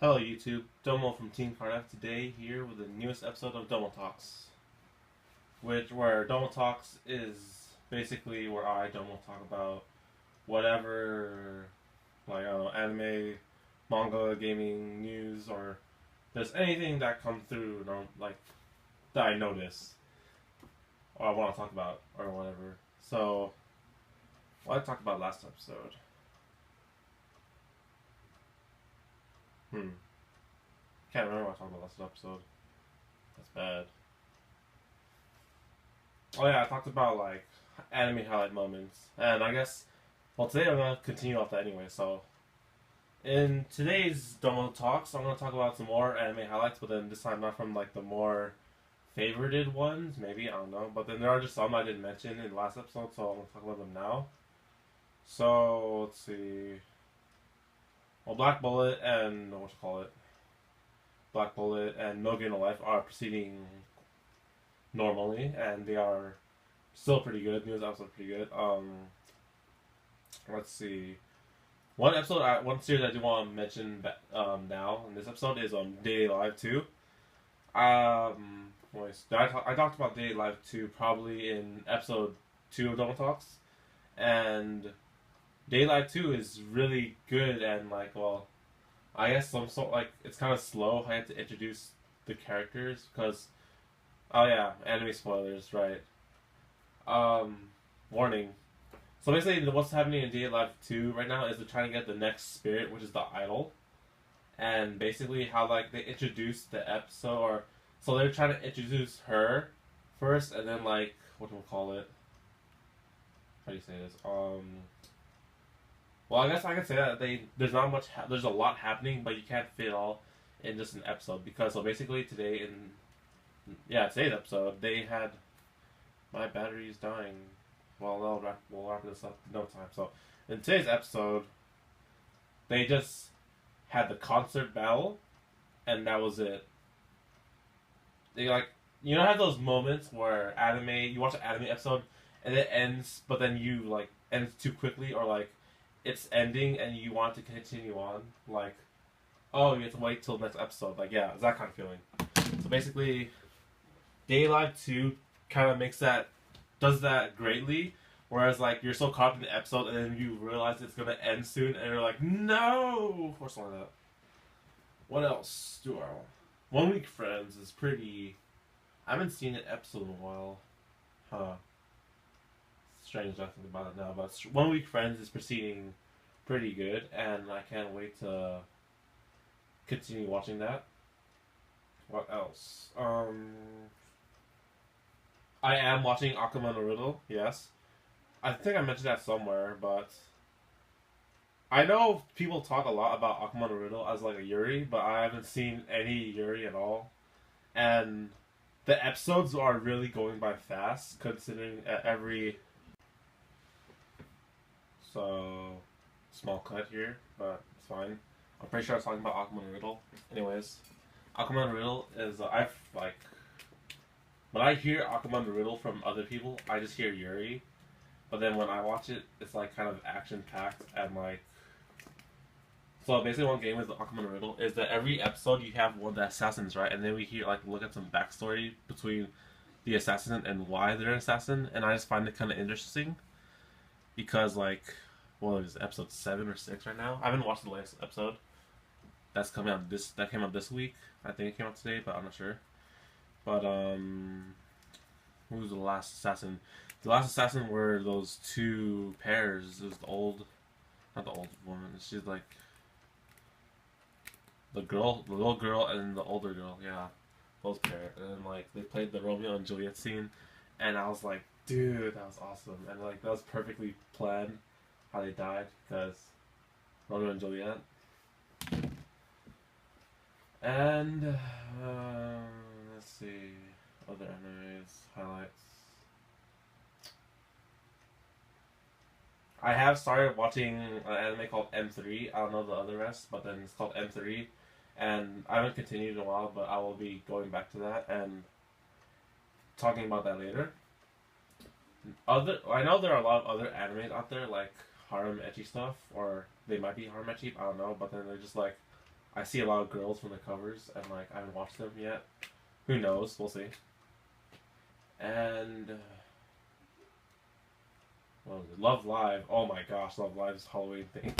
Hello YouTube, Domo from K4RD F today here with the newest episode of Domo Talks, where Domo Talks is basically where I, Domo, talk about whatever, like, I don't know, anime, manga, gaming, news, or just anything that comes through, like, that I notice, or I want to talk about, or whatever. So, what I talked about last episode? Can't remember what I talked about last episode. That's bad. Oh yeah, I talked about like anime highlight moments, and I guess today I'm gonna continue off that anyway. So in today's Domo Talks, I'm gonna talk about some more anime highlights, but then this time not from like the more favorited ones, maybe I don't know. But then there are just some I didn't mention in the last episode, so I'm gonna talk about them now. So let's see. Well, Black Bullet and No Game No Life are proceeding normally, and they are still pretty good. News episode pretty good. Let's see. One series I do want to mention now in this episode is Day Live 2. I talked about Day Live 2 probably in episode 2 of Domo Talks, and Day Live 2 is really good and like I guess some sort like it's kind of slow. I had to introduce the characters because oh yeah, anime spoilers, right? Warning. So basically, what's happening in Day Live 2 right now is they're trying to get the next spirit, which is the idol, and basically how like they introduce the episode, or so they're trying to introduce her first, and then like what do we call it? How do you say this? Well, I guess I could say that there's not much. There's a lot happening, but you can't fit it all in just an episode because so basically today's episode they had my battery is dying. Well, we'll wrap this up in no time. So in today's episode, they just had the concert battle, and that was it. They like have those moments where you watch an anime episode and it ends, but then you like ends too quickly, or like it's ending and you want to continue on. Like, oh, you have to wait till the next episode. Like, yeah, it's that kind of feeling. So basically, Day Live 2 kind of does that greatly. Whereas, like, you're so caught up in the episode and then you realize it's going to end soon and you're like, no! Or something like that. What else do I want? 1 Week Friends is pretty. I haven't seen an episode in a while. Huh. Strange I think about it now, but 1 Week Friends is proceeding pretty good, and I can't wait to continue watching that. What else? I am watching Akuma no Riddle, yes. I think I mentioned that somewhere, but I know people talk a lot about Akuma no Riddle as like a Yuri, but I haven't seen any Yuri at all. And the episodes are really going by fast, considering every. So, small cut here, but it's fine. I'm pretty sure I was talking about Akuma no Riddle. Anyways, Akuma no Riddle is when I hear Akuma no Riddle from other people, I just hear Yuri. But then when I watch it, it's like kind of action packed and like. So basically, one game with Akuma no Riddle is that every episode you have one of the assassins, right? And then we look at some backstory between the assassin and why they're an assassin, and I just find it kind of interesting. Because it is episode 7 or 6 right now. I haven't watched the latest episode. That came out this week. I think it came out today, but I'm not sure. But who was the last assassin? The last assassin were those two pairs. It was not the old woman. She's like the little girl and the older girl. Yeah, those pair. And like they played the Romeo and Juliet scene, and I was like, dude, that was awesome, and like that was perfectly planned how they died because Romeo and Juliet. And let's see other animes highlights. I have started watching an anime called M3. I don't know the other rest, but then it's called M3, and I haven't continued in a while, but I will be going back to that and talking about that later. I know there are a lot of other animes out there like harem ecchi stuff, or they might be harem ecchi, I don't know, but then they're just like I see a lot of girls from the covers, and like I haven't watched them yet. Who knows? We'll see. And what was it? Love Live. Oh my gosh, Love Live's Halloween thing.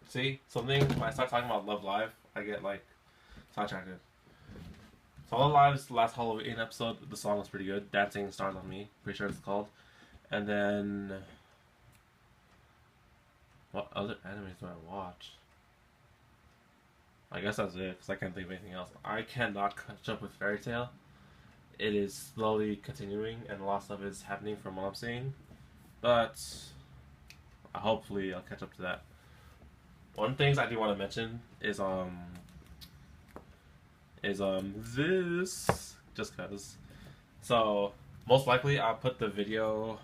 See, something when I start talking about Love Live, I get like sidetracked. So Love Live's last Halloween episode, the song was pretty good. Dancing Stars on Me, pretty sure it's called. And then what other animes do I watch? I guess that's it, because I can't think of anything else. I cannot catch up with Fairy Tail. It is slowly continuing, and a lot of stuff is happening from what I'm seeing. But hopefully I'll catch up to that. One thing I do want to mention is this, just cause. So most likely I'll put the video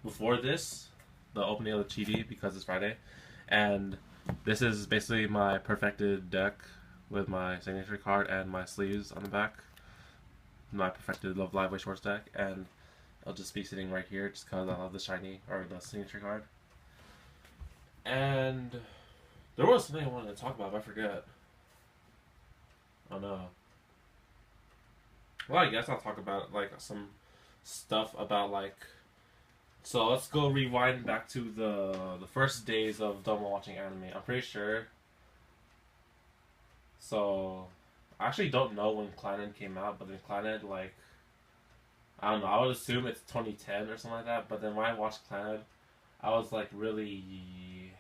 before this, the opening of the Chidi, because it's Friday, and this is basically my perfected deck with my signature card and my sleeves on the back. My perfected Love Live Way Shorts deck, and I'll just be sitting right here just because I love the shiny, or the signature card. And there was something I wanted to talk about, but I forget. Oh no. Well, I guess I'll talk about like some stuff about like. So let's go rewind back to the first days of Domo watching anime. I'm pretty sure. So I actually don't know when Clannad came out, but then Clannad, like, I don't know, I would assume it's 2010 or something like that, but then when I watched Clannad, I was like really,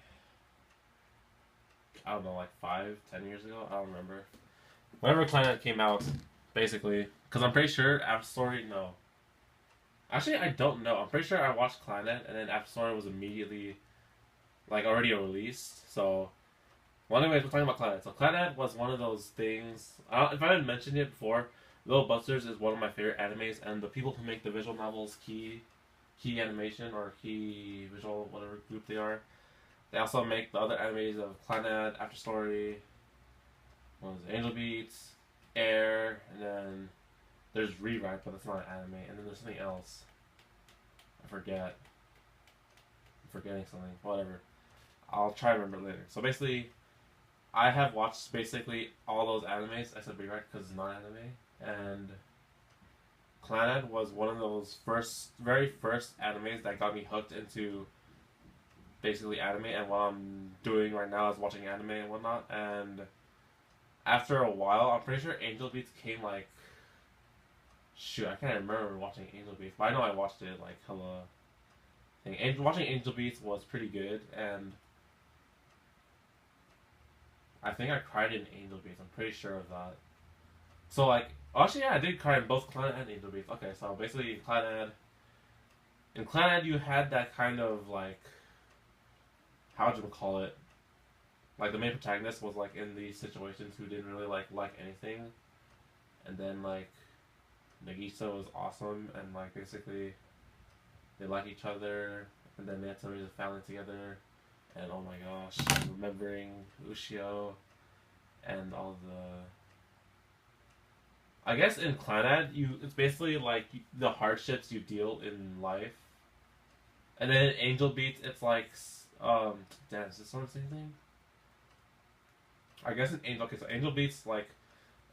I don't know, like 5-10 years ago, I don't remember. Whenever Clannad came out, basically, because I'm pretty sure Afterstory, no. Actually, I don't know. I'm pretty sure I watched Clannad, and then Afterstory was immediately, like, already released, so. Well, anyways, we're talking about Clannad. So Clannad was one of those things. If I didn't mention it before, Little Busters is one of my favorite animes, and the people who make the visual novels, Key Animation or Key Visual, whatever group they are, they also make the other animes of Clannad, Afterstory, what was it, Angel Beats, Air, and then there's Rewrite, but that's not an anime, and then there's something else. I forget. I'm forgetting something. Whatever. I'll try to remember later. So basically, I have watched basically all those animes except Rewrite because it's not anime, and Clannad was one of those very first animes that got me hooked into basically anime, and what I'm doing right now is watching anime and whatnot, and after a while, I'm pretty sure Angel Beats came like, shoot, I can't remember watching Angel Beats, but I know I watched it like hella thing. Watching Angel Beats was pretty good, and I think I cried in Angel Beats. I'm pretty sure of that. So like, actually, yeah, I did cry in both Clannad and Angel Beats. Okay, so basically in Clannad, you had that kind of like, how would you call it? Like the main protagonist was like in these situations who didn't really like anything, and then like Nagisa was awesome, and like basically they like each other, and then they had to raise a family together. And oh my gosh, remembering Ushio and all I guess in Clannad, it's basically like the hardships you deal in life. And then in Angel Beats, it's like, damn, is this sort of the same thing? I guess in Angel Beats, like,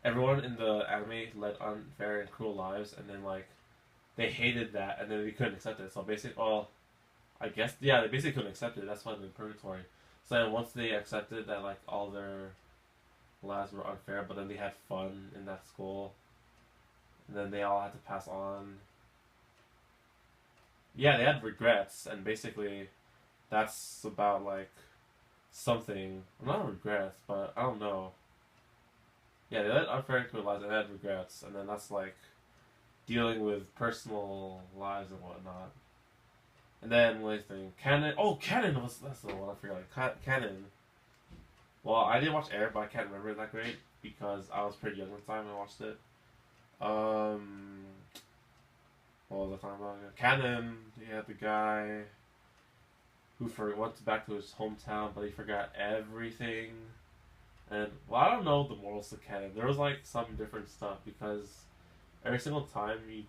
everyone in the anime led unfair and cruel lives, and then like, they hated that, and then they couldn't accept it. So basically, I guess, yeah, they basically couldn't accept it. That's why they're in purgatory. So then once they accepted that, like, all their lives were unfair, but then they had fun in that school, and then they all had to pass on. Yeah, they had regrets, and basically, that's about, like, something. Not regrets, but I don't know. Yeah, they led unfair to their lives and they had regrets, and then that's, like, dealing with personal lives and whatnot. And then, what is the thing? Kanon. Oh, Kanon that's the one I forgot. Kanon. Well, I did watch Air, but I can't remember it that great because I was pretty young at the time when I watched it. What was I talking about? Kanon, he had the guy who went back to his hometown, but he forgot everything. And, well, I don't know the morals of Kanon. There was, like, some different stuff because every single time you,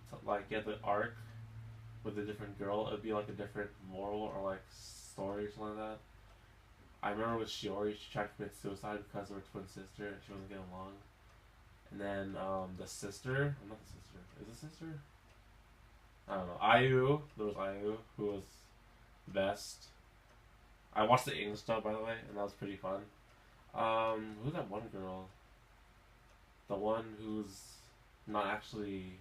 get the arc with a different girl, it'd be like a different moral or like story or something like that. I remember with Shiori, she tried to commit suicide because of her twin sister and she wasn't getting along. And then the sister, not the sister, is it sister? I don't know. Ayu, there was Ayu, who was the best. I watched the English dub, by the way, and that was pretty fun. Who's that one girl? The one who's not actually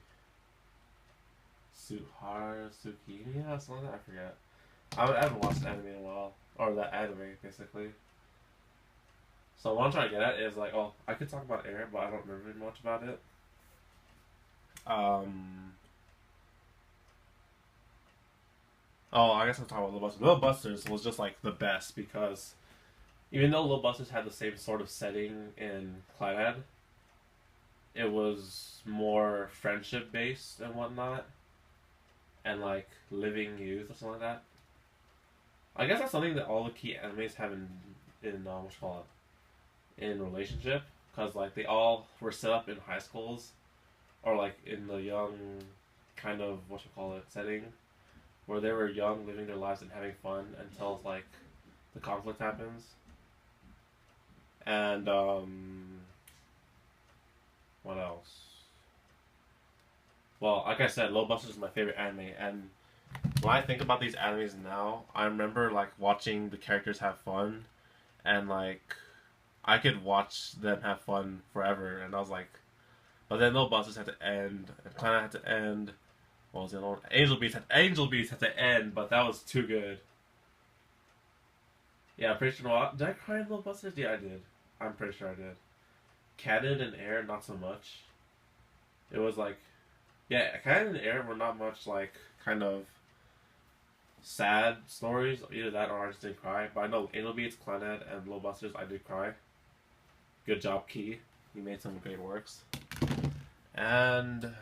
Tsukimiya, something like that. I forget. I haven't watched the anime in a while, or that anime basically. So what I'm trying to get at is like, oh, I could talk about Air, but I don't remember much about it. Oh, I guess I'm talking about Little Busters. Little Busters was just like the best because even though Little Busters had the same sort of setting in Clannad, it was more friendship based and whatnot, and like living youth or something like that. I guess that's something that all the key animes have in what you call it, in relationship, because like they all were set up in high schools, or like in the young kind of what you call it setting, where they were young, living their lives and having fun until like the conflict happens. And what else? Well, like I said, Low Busters is my favorite anime, and when I think about these animes now, I remember like watching the characters have fun, and like I could watch them have fun forever, and I was like, but then Low Busters had to end, and Clannad had to end. What was the other one? Angel Beats had to end, but that was too good. Yeah, I'm pretty sure. Did I cry in Low Busters? Yeah, I did. I'm pretty sure I did. Kanon and Air, not so much. It was like, yeah, Kanon and Air were not much like kind of sad stories. Either that or I just didn't cry. But I know Angel Beats, Clannad, and Low Busters, I did cry. Good job, Key. You made some great works. And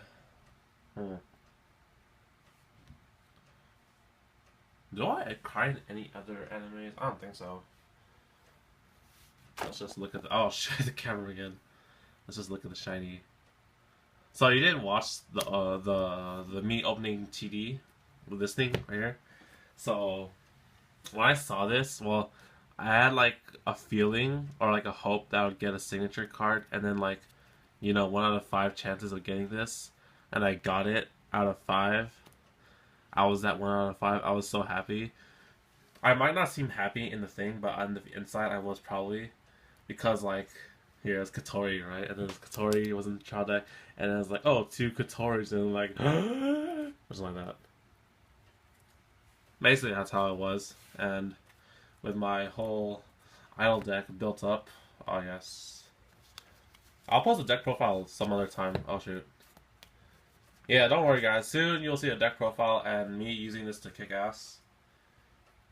do I cry in any other animes? I don't think so. Let's just look at the. Oh shit, the camera again. Let's just look at the shiny. So you didn't watch the me opening TD with this thing right here. So when I saw this, well, I had like a feeling or like a hope that I would get a signature card, and then like, 1 out of 5 chances of getting this, and I got it out of 5. I was at 1 out of 5. I was so happy. I might not seem happy in the thing, but on the inside I was probably, because like here's Katori, right? And then Katori was in the trial deck, and it was like, oh, 2 Katoris, and like or something like that. Basically, that's how it was, and with my whole idol deck built up, oh yes, I'll post a deck profile some other time. Oh shoot. Yeah, don't worry guys. Soon you'll see a deck profile and me using this to kick ass.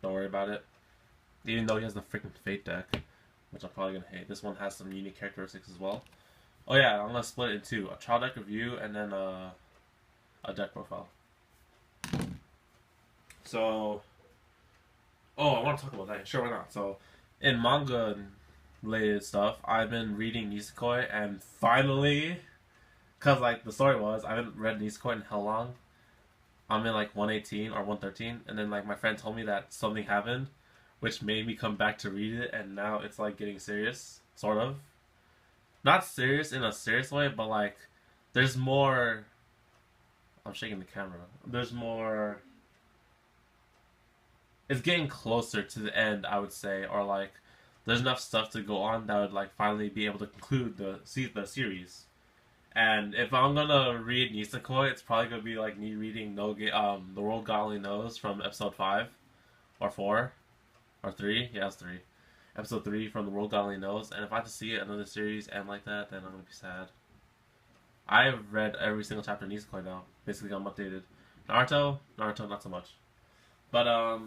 Don't worry about it. Even though he has the freaking Fate deck, which I'm probably gonna hate. This one has some unique characteristics as well. Oh yeah, I'm gonna split it in 2. A trial deck review and then a deck profile. So, I want to talk about that. Sure, why not? So, in manga related stuff, I've been reading Nisekoi, and finally, because like the story was, I haven't read Nisekoi in hell long. I'm in like 118 or 113, and then like my friend told me that something happened, which made me come back to read it, and now it's like getting serious, sort of. Not serious in a serious way, but like there's more. I'm shaking the camera. There's more. It's getting closer to the end, I would say, or like there's enough stuff to go on that would like finally be able to conclude the series. And if I'm gonna read Nisekoi, it's probably gonna be like me reading The World God Only Knows from episode 5 or 4 or 3. Yeah, it's 3. Episode 3 from The World God Only Knows. And if I have to see another series end like that, then I'm gonna be sad. I've read every single chapter of Nisekoi now. Basically, I'm updated. Naruto, not so much. But I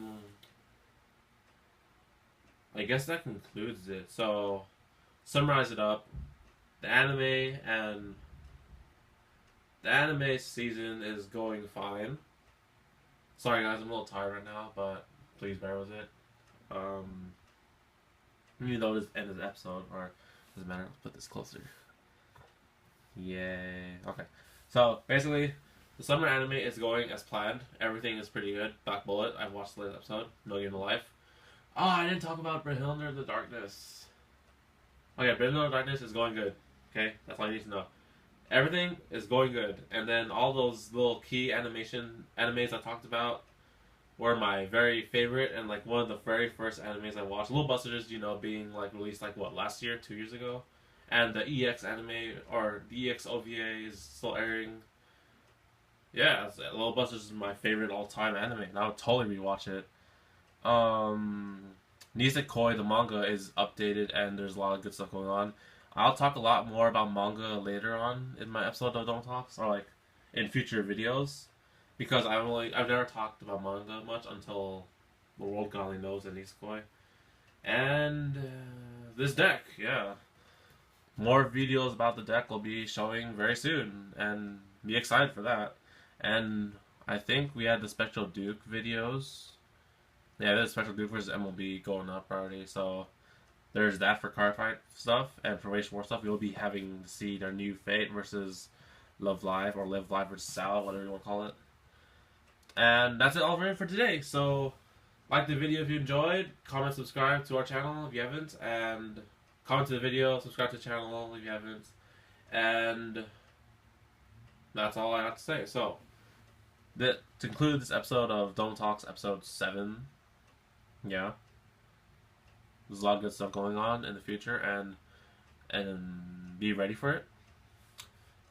guess that concludes it. So, summarize it up. The anime season is going fine. Sorry guys, I'm a little tired right now, but please bear with it. Even though this end of the episode, or doesn't matter, let's put this closer. Yay. Okay. So basically, the summer anime is going as planned. Everything is pretty good. Back bullet. I've watched the latest episode. No Game to Life. Oh, I didn't talk about Beholder of the Darkness. Okay, Beholder of the Darkness is going good. Okay, that's all you need to know. Everything is going good, and then all those little key animes I talked about were my very favorite, and like one of the very first animes I watched. Little Busters, you know, being like released like what, last year, 2 years ago, and the EX anime or the EX OVA is still airing. Yeah, Little Busters is my favorite all-time anime, and I would totally rewatch it. Nisekoi, the manga, is updated, and there's a lot of good stuff going on. I'll talk a lot more about manga later on in my episode of Domo Talks, or like in future videos, because I've never talked about manga much until the world God only knows and Nisekoi, and this deck, yeah, more videos about the deck will be showing very soon, and be excited for that. And I think we had the Spectral Duke videos. Yeah, there's Spectral Duke versus MLB going up already, so there's that for card fight stuff, and for Wage War stuff, we'll be having to see their new Fate versus Love Live, or Live Live versus Sal, whatever you want to call it. And that's it all for today. So, like the video if you enjoyed, comment, subscribe to our channel if you haven't, and comment to the video, subscribe to the channel if you haven't, and that's all I have to say. So, to conclude this episode of Domo Talks, episode 7, yeah, there's a lot of good stuff going on in the future, and be ready for it.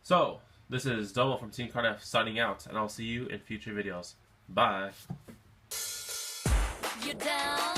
So, this is Domo from K4RD F signing out, and I'll see you in future videos. Bye. You down?